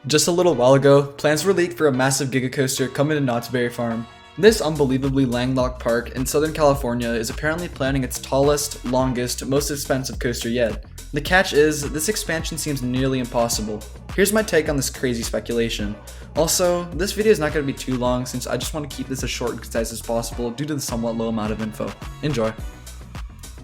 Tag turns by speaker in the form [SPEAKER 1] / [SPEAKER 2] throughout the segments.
[SPEAKER 1] Just a little while ago, plans were leaked for a massive Giga coaster coming to Knott's Berry Farm. This unbelievably landlocked park in Southern California is apparently planning its tallest, longest, most expensive coaster yet. The catch is, this expansion seems nearly impossible. Here's my take on this crazy speculation. Also, this video is not going to be too long since I just want to keep this as short and concise as possible due to the somewhat low amount of info. Enjoy.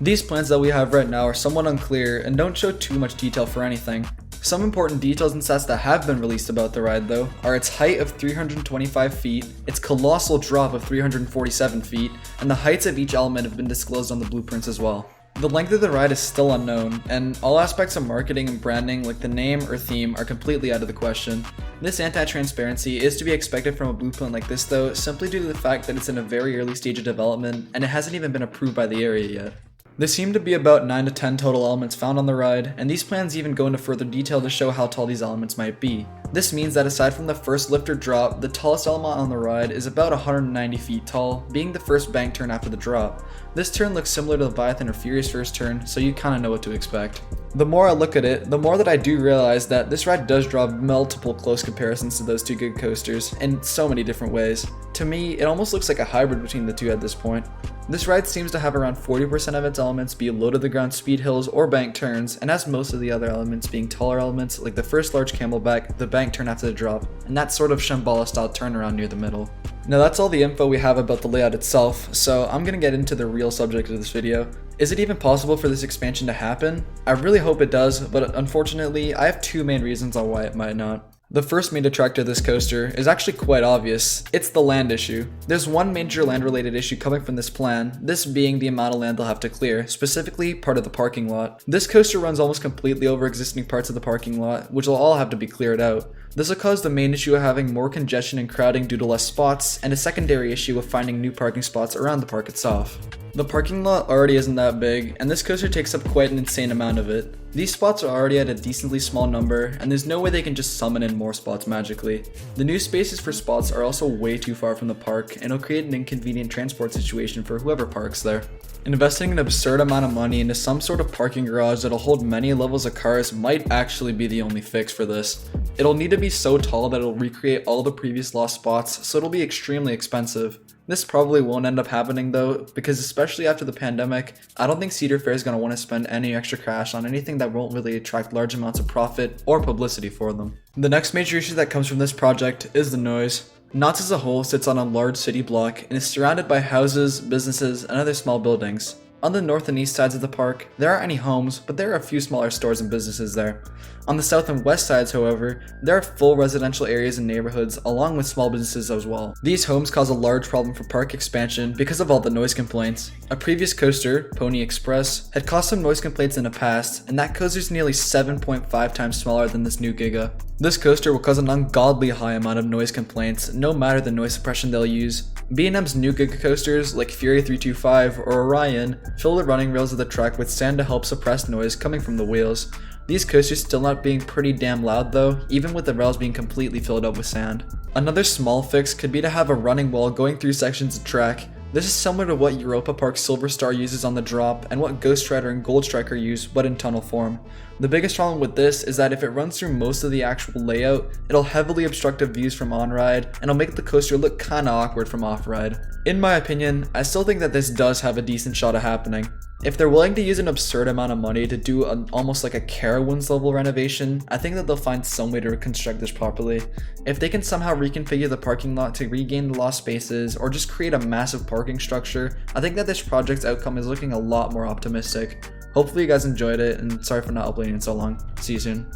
[SPEAKER 1] These plans that we have right now are somewhat unclear and don't show too much detail for anything. Some important details and stats that have been released about the ride though are its height of 325 feet, its colossal drop of 347 feet, and the heights of each element have been disclosed on the blueprints as well. The length of the ride is still unknown, and all aspects of marketing and branding like the name or theme are completely out of the question. This anti-transparency is to be expected from a blueprint like this though, simply due to the fact that it's in a very early stage of development and it hasn't even been approved by the area yet. There seem to be about 9 to 10 total elements found on the ride, and these plans even go into further detail to show how tall these elements might be. This means that aside from the first lift or drop, the tallest element on the ride is about 190 feet tall, being the first bank turn after the drop. This turn looks similar to Leviathan or Fury's first turn, so you kinda know what to expect. The more I look at it, the more that I do realize that this ride does draw multiple close comparisons to those two Giga coasters in so many different ways. To me, it almost looks like a hybrid between the two at this point. This ride seems to have around 40% of its elements be low to the ground speed hills or bank turns, and has most of the other elements being taller elements like the first large camelback, the bank turn after the drop, and that sort of Shambhala style turnaround near the middle. Now that's all the info we have about the layout itself, so I'm gonna get into the real subject of this video. Is it even possible for this expansion to happen? I really hope it does, but unfortunately, I have two main reasons on why it might not. The first main detractor of this coaster is actually quite obvious. It's the land issue. There's one major land related issue coming from this plan, this being the amount of land they'll have to clear, specifically part of the parking lot. This coaster runs almost completely over existing parts of the parking lot, which will all have to be cleared out. This will cause the main issue of having more congestion and crowding due to less spots, and a secondary issue of finding new parking spots around the park itself. The parking lot already isn't that big, and this coaster takes up quite an insane amount of it. These spots are already at a decently small number, and there's no way they can just summon in more spots magically. The new spaces for spots are also way too far from the park, and it'll create an inconvenient transport situation for whoever parks there. Investing an absurd amount of money into some sort of parking garage that'll hold many levels of cars might actually be the only fix for this. It'll need to be so tall that it'll recreate all the previous lost spots, so it'll be extremely expensive. This probably won't end up happening though, because especially after the pandemic, I don't think Cedar Fair is going to want to spend any extra cash on anything that won't really attract large amounts of profit or publicity for them. The next major issue that comes from this project is the noise. Knott's as a whole sits on a large city block and is surrounded by houses, businesses, and other small buildings. On the north and east sides of the park, there aren't any homes, but there are a few smaller stores and businesses there. On the south and west sides, however, there are full residential areas and neighborhoods along with small businesses as well. These homes cause a large problem for park expansion because of all the noise complaints. A previous coaster, Pony Express, had caused some noise complaints in the past, and that coaster is nearly 7.5 times smaller than this new Giga. This coaster will cause an ungodly high amount of noise complaints, no matter the noise suppression they'll use. B&M's new Giga coasters, like Fury 325 or Orion, fill the running rails of the track with sand to help suppress noise coming from the wheels. These coasters still not being pretty damn loud though, even with the rails being completely filled up with sand. Another small fix could be to have a running wall going through sections of track. This is similar to what Europa Park Silver Star uses on the drop and what Ghost Rider and Gold Striker use, but in tunnel form. The biggest problem with this is that if it runs through most of the actual layout, it'll heavily obstruct the views from on-ride, and it'll make the coaster look kinda awkward from off-ride. In my opinion, I still think that this does have a decent shot of happening. If they're willing to use an absurd amount of money to do almost like a Carowinds level renovation, I think that they'll find some way to reconstruct this properly. If they can somehow reconfigure the parking lot to regain the lost spaces, or just create a massive parking structure, I think that this project's outcome is looking a lot more optimistic. Hopefully you guys enjoyed it, and sorry for not uploading it so long. See you soon.